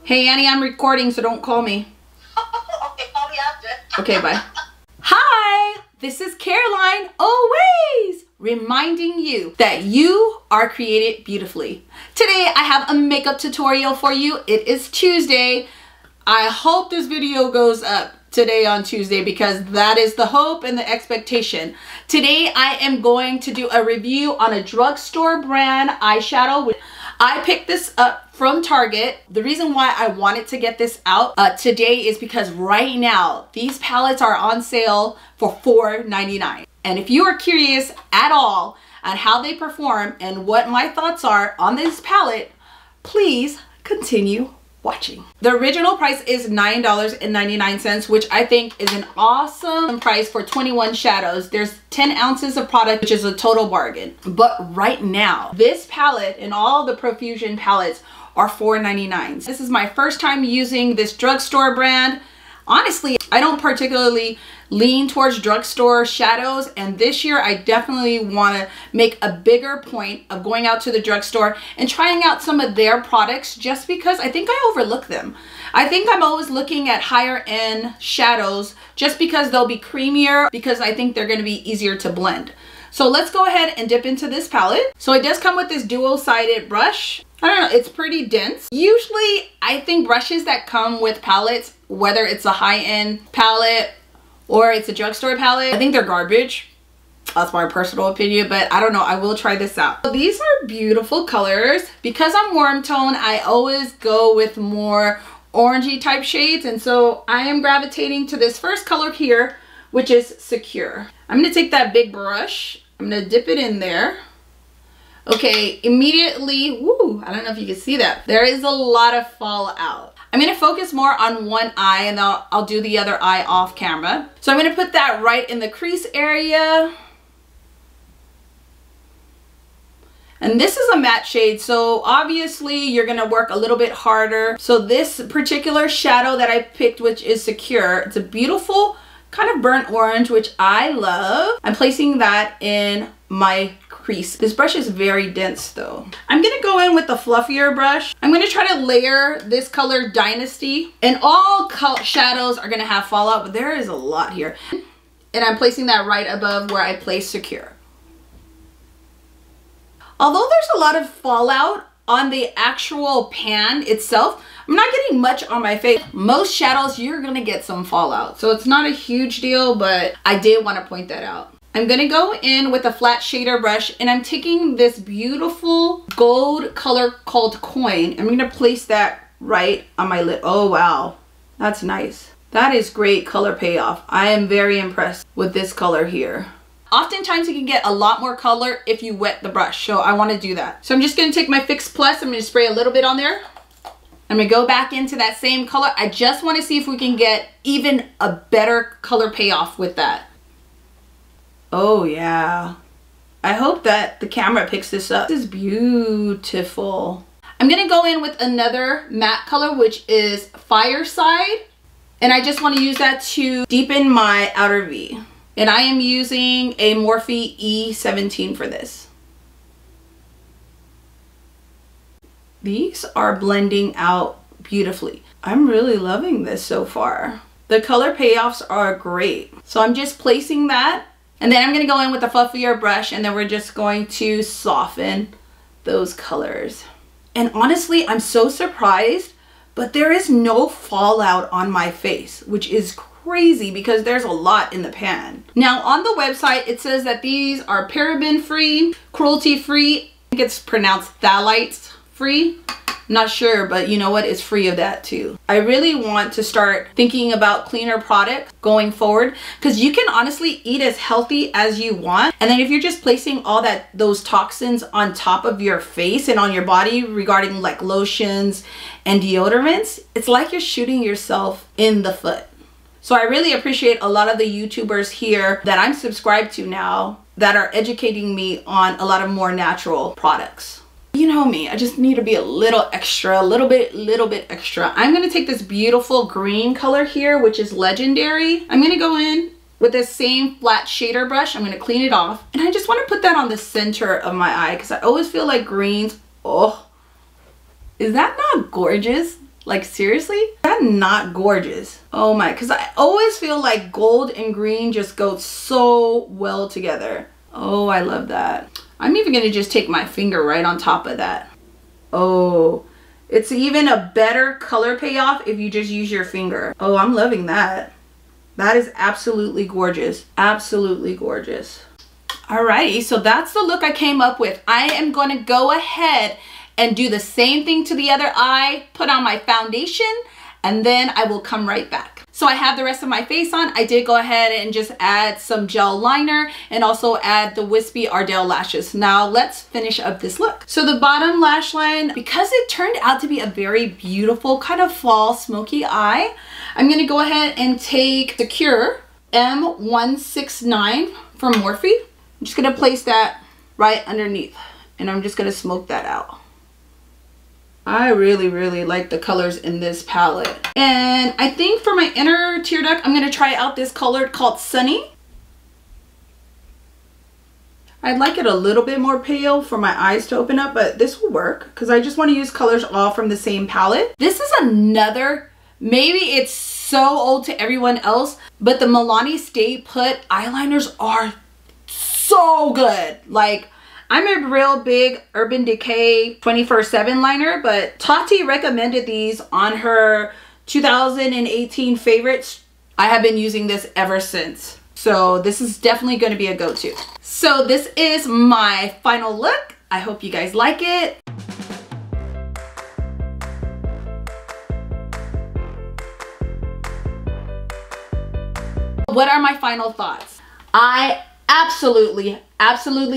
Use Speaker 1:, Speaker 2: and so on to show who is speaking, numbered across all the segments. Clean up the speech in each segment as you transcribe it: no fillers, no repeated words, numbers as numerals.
Speaker 1: Hey Annie, I'm recording, so don't call me.
Speaker 2: Okay, call me after.
Speaker 1: Okay, bye. Hi, this is Caroline, always reminding you that you are created beautifully. Today I have a makeup tutorial for you. It is Tuesday. I hope this video goes up today on Tuesday because that is the hope and the expectation. Today I am going to do a review on a drugstore brand eyeshadow. I picked this up from Target. The reason why I wanted to get this out today is because right now these palettes are on sale for $4.99. And if you are curious at all on how they perform and what my thoughts are on this palette, please continue watching. The original price is $9.99, which I think is an awesome price for 21 shadows. There's 10 ounces of product, which is a total bargain. But right now, this palette and all the Profusion palettes are $4.99. This is my first time using this drugstore brand. Honestly, I don't particularly lean towards drugstore shadows, and this year I definitely want to make a bigger point of going out to the drugstore and trying out some of their products just because I think I overlook them. I think I'm always looking at higher end shadows just because they'll be creamier, because I think they're going to be easier to blend. So let's go ahead and dip into this palette. So it does come with this dual-sided brush. I don't know, it's pretty dense. Usually I think brushes that come with palettes, whether it's a high-end palette or it's a drugstore palette, I think they're garbage. That's my personal opinion, but I don't know, I will try this out. So these are beautiful colors. Because I'm warm tone, I always go with more orangey type shades, and so I am gravitating to this first color here, which is Secure. I'm gonna take that big brush, I'm gonna dip it in there. Okay, immediately, woo, I don't know if you can see that. There is a lot of fallout. I'm gonna focus more on one eye and I'll do the other eye off camera. So I'm gonna put that right in the crease area. And this is a matte shade, so obviously you're gonna work a little bit harder. So this particular shadow that I picked, which is Secure, it's a beautiful kind of burnt orange, which I love. I'm placing that in my crease. This brush is very dense though. I'm gonna go in with the fluffier brush. I'm gonna try to layer this color Dynasty, and all shadows are gonna have fallout, but there is a lot here. And I'm placing that right above where I placed Secure. Although there's a lot of fallout on the actual pan itself, I'm not getting much on my face. Most shadows, you're gonna get some fallout. So it's not a huge deal, but I did wanna point that out. I'm gonna go in with a flat shader brush, and I'm taking this beautiful gold color called Coin. I'm gonna place that right on my lid. Oh wow, that's nice. That is great color payoff. I am very impressed with this color here. Oftentimes you can get a lot more color if you wet the brush, so I wanna do that. So I'm just gonna take my Fix Plus, I'm gonna spray a little bit on there. I'm gonna go back into that same color. I just wanna see if we can get even a better color payoff with that. Oh yeah. I hope that the camera picks this up. This is beautiful. I'm gonna go in with another matte color, which is Fireside. And I just wanna use that to deepen my outer V. And I am using a Morphe E17 for this. These are blending out beautifully. I'm really loving this so far. The color payoffs are great. So I'm just placing that. And then I'm gonna go in with a fluffier brush, and then we're just going to soften those colors. And honestly, I'm so surprised, but there is no fallout on my face, which is crazy because there's a lot in the pan. Now on the website, it says that these are paraben free, cruelty free. I think it's pronounced phthalates free. I'm not sure, but you know what? It's free of that too. I really want to start thinking about cleaner products going forward, because you can honestly eat as healthy as you want. And then if you're just placing all those toxins on top of your face and on your body regarding like lotions and deodorants, it's like you're shooting yourself in the foot. So I really appreciate a lot of the YouTubers here that I'm subscribed to now that are educating me on a lot of more natural products. You know me, I just need to be a little extra, a little bit extra. I'm gonna take this beautiful green color here, which is Legendary. I'm gonna go in with this same flat shader brush. I'm gonna clean it off. And I just wanna put that on the center of my eye because I always feel like greens, oh, is that not gorgeous? Like seriously? That's not gorgeous. Oh my, because I always feel like gold and green just go so well together. Oh, I love that. I'm even gonna just take my finger right on top of that. Oh, it's even a better color payoff if you just use your finger. Oh, I'm loving that. That is absolutely gorgeous. Absolutely gorgeous. Alrighty, so that's the look I came up with. I am gonna go ahead and do the same thing to the other eye, put on my foundation, and then I will come right back. So I have the rest of my face on. I did go ahead and just add some gel liner and also add the wispy Ardell lashes. Now let's finish up this look. So the bottom lash line, because it turned out to be a very beautiful kind of fall smoky eye, I'm gonna go ahead and take the Cure M169 from Morphe. I'm just gonna place that right underneath and I'm just gonna smoke that out. I really like the colors in this palette. And I think for my inner tear duct, I'm gonna try out this color called Sunny. I'd like it a little bit more pale for my eyes to open up, but this will work because I just want to use colors all from the same palette. This is another, maybe it's so old to everyone else, but the Milani Stay Put eyeliners are so good. Like, I'm a real big Urban Decay 24/7 liner, but Tati recommended these on her 2018 favorites. I have been using this ever since. So this is definitely going to be a go-to. So this is my final look. I hope you guys like it. What are my final thoughts? I absolutely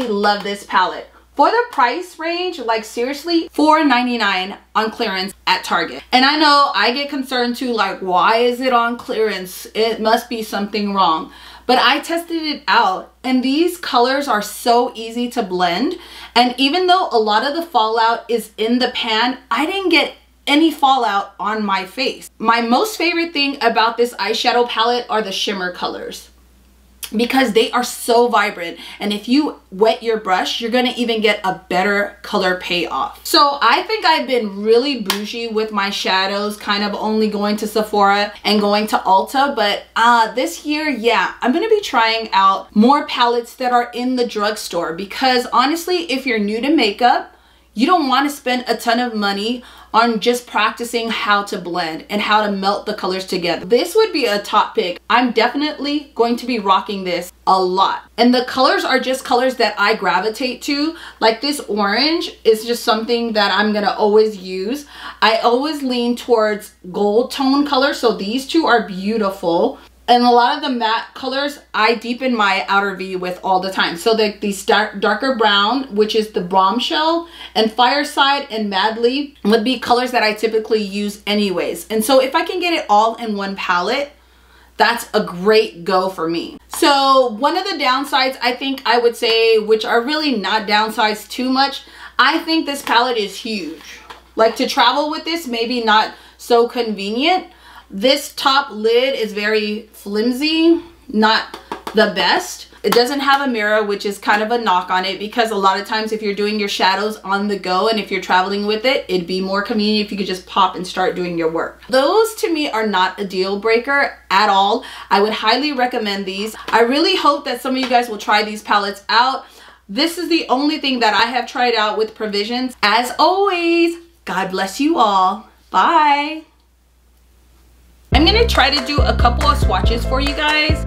Speaker 1: love this palette. For the price range, like seriously, $4.99 on clearance at Target. And I know I get concerned too, like, why is it on clearance? It must be something wrong. But I tested it out and these colors are so easy to blend. And even though a lot of the fallout is in the pan, I didn't get any fallout on my face. My most favorite thing about this eyeshadow palette are the shimmer colors, because they are so vibrant, and if you wet your brush, you're gonna even get a better color payoff. So I think I've been really bougie with my shadows, kind of only going to Sephora and going to Ulta, but this year, yeah, I'm gonna be trying out more palettes that are in the drugstore, because honestly, if you're new to makeup, you don't want to spend a ton of money on just practicing how to blend and how to melt the colors together. This would be a top pick. I'm definitely going to be rocking this a lot. And the colors are just colors that I gravitate to. Like this orange is just something that I'm gonna always use. I always lean towards gold tone colors, so these two are beautiful. And a lot of the matte colors I deepen my outer V with all the time. So these darker brown, which is the Bombshell, and Fireside and Madly would be colors that I typically use anyways. And so if I can get it all in one palette, that's a great go for me. So one of the downsides, I think I would say, which are really not downsides too much, I think this palette is huge. Like to travel with this, maybe not so convenient. This top lid is very flimsy, not the best. It doesn't have a mirror, which is kind of a knock on it, because a lot of times if you're doing your shadows on the go and if you're traveling with it, it'd be more convenient if you could just pop and start doing your work. Those to me are not a deal breaker at all. I would highly recommend these. I really hope that some of you guys will try these palettes out. This is the only thing that I have tried out with Provisions. As always, God bless you all. Bye. I'm gonna try to do a couple of swatches for you guys.